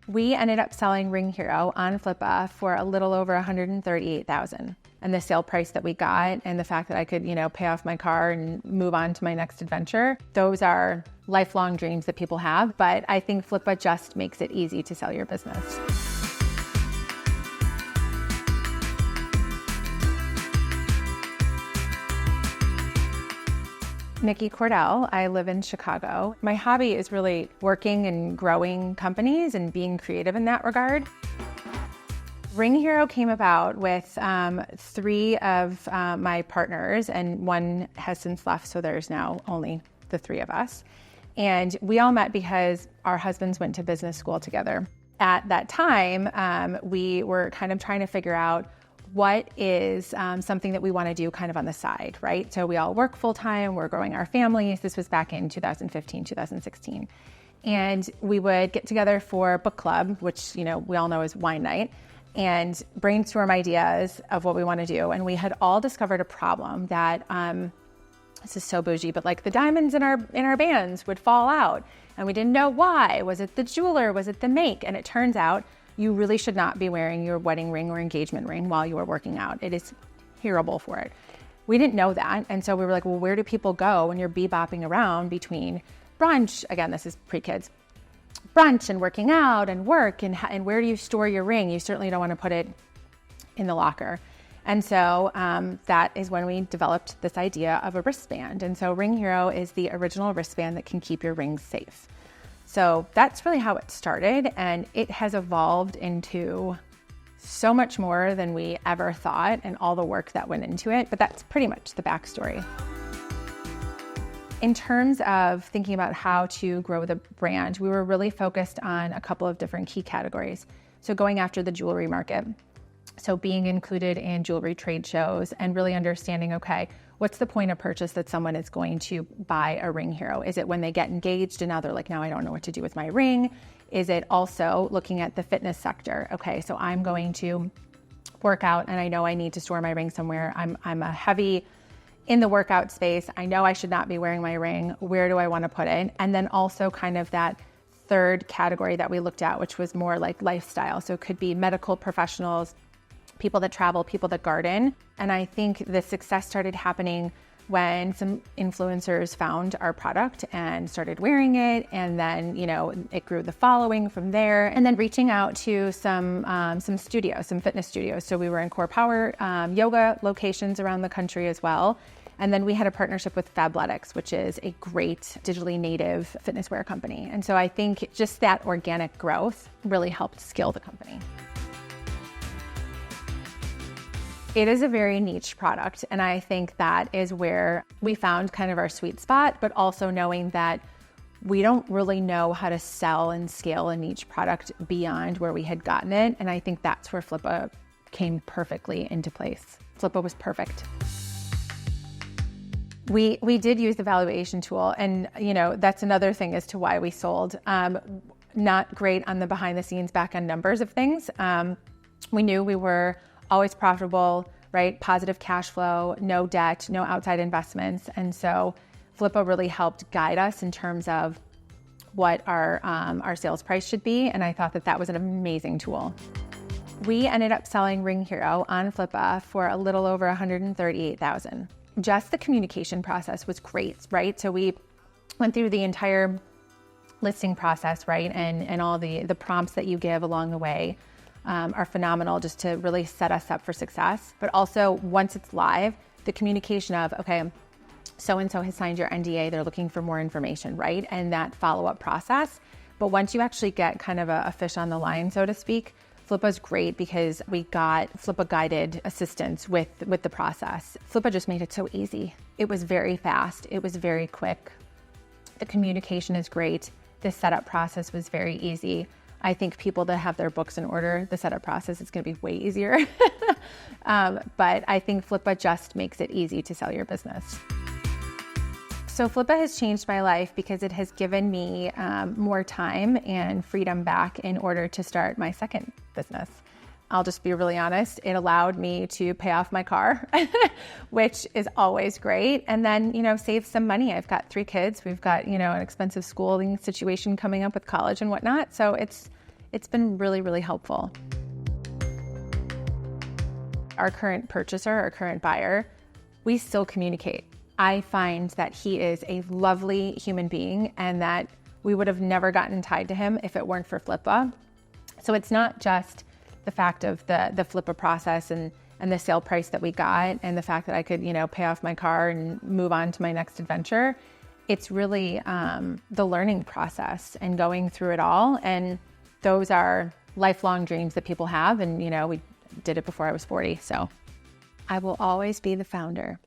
We ended up selling RingHero on Flippa for a little over $138,000. And the sale price that we got and the fact that I could, pay off my car and move on to my next adventure, those are lifelong dreams that people have. But I think Flippa just makes it easy to sell your business. Niki Cordell. I live in Chicago. My hobby is really working and growing companies and being creative in that regard. RingHero came about with three of my partners, and one has since left, so there's now only the three of us. And we all met because our husbands went to business school together. At that time, we were kind of trying to figure out what is something that we want to do kind of on the side, right? So we all work full-time, we're growing our families. This was back in 2015, 2016. And we would get together for book club, which, we all know is wine night, and brainstorm ideas of what we want to do. And we had all discovered a problem that, this is so bougie, but like the diamonds in our bands would fall out. And we didn't know why. Was it the jeweler? Was it the make? And it turns out you really should not be wearing your wedding ring or engagement ring while you are working out. It is terrible for it. We didn't know that. And so we were like, well, where do people go when you're bebopping around between brunch? Again, this is pre-kids. Brunch and working out and work, and where do you store your ring? You certainly don't want to put it in the locker. And so that is when we developed this idea of a wristband. And so RingHero is the original wristband that can keep your rings safe. So that's really how it started, and it has evolved into so much more than we ever thought and all the work that went into it, but that's pretty much the backstory. In terms of thinking about how to grow the brand, we were really focused on a couple of different key categories. So going after the jewelry market. So being included in jewelry trade shows and really understanding, okay, what's the point of purchase that someone is going to buy a RingHero? Is it when they get engaged and now they're like, now I don't know what to do with my ring? Is it also looking at the fitness sector? Okay, so I'm going to work out and I know I need to store my ring somewhere. I'm a heavy in the workout space. I know I should not be wearing my ring. Where do I want to put it? And then also kind of that third category that we looked at, which was more like lifestyle. So it could be medical professionals, people that travel, people that garden. And I think the success started happening when some influencers found our product and started wearing it. And then, it grew the following from there. And then reaching out to some studios, some fitness studios. So we were in core power yoga locations around the country as well. And then we had a partnership with Fabletics, which is a great digitally native fitness wear company. And so I think just that organic growth really helped scale the company. It is a very niche product, and I think that is where we found kind of our sweet spot, but also knowing that we don't really know how to sell and scale a niche product beyond where we had gotten it, and I think that's where Flippa came perfectly into place. Flippa was perfect. We did use the valuation tool, and that's another thing as to why we sold. Not great on the behind the scenes back end numbers of things. We knew we were always profitable, right? Positive cash flow, no debt, no outside investments. And so Flippa really helped guide us in terms of what our sales price should be. And I thought that was an amazing tool. We ended up selling RingHero on Flippa for a little over $138,000. Just the communication process was great, right? So we went through the entire listing process, right? And all the prompts that you give along the way are phenomenal just to really set us up for success. But also once it's live, the communication of, okay, so-and-so has signed your NDA, they're looking for more information, right? And that follow-up process. But once you actually get kind of a fish on the line, so to speak, Flippa's great because we got Flippa guided assistance with the process. Flippa just made it so easy. It was very fast. It was very quick. The communication is great. The setup process was very easy. I think people that have their books in order, the setup process is going to be way easier. But I think Flippa just makes it easy to sell your business. So Flippa has changed my life because it has given me more time and freedom back in order to start my second business. I'll just be really honest. It allowed me to pay off my car, which is always great. And then, save some money. I've got 3 kids. We've got, an expensive schooling situation coming up with college and whatnot. So it's it's been really, really helpful. Our current purchaser, our current buyer, we still communicate. I find that he is a lovely human being and that we would have never gotten tied to him if it weren't for Flippa. So it's not just the fact of the Flippa process and the sale price that we got and the fact that I could, pay off my car and move on to my next adventure. It's really the learning process and going through it all. And those are lifelong dreams that people have. And, we did it before I was 40. So I will always be the founder.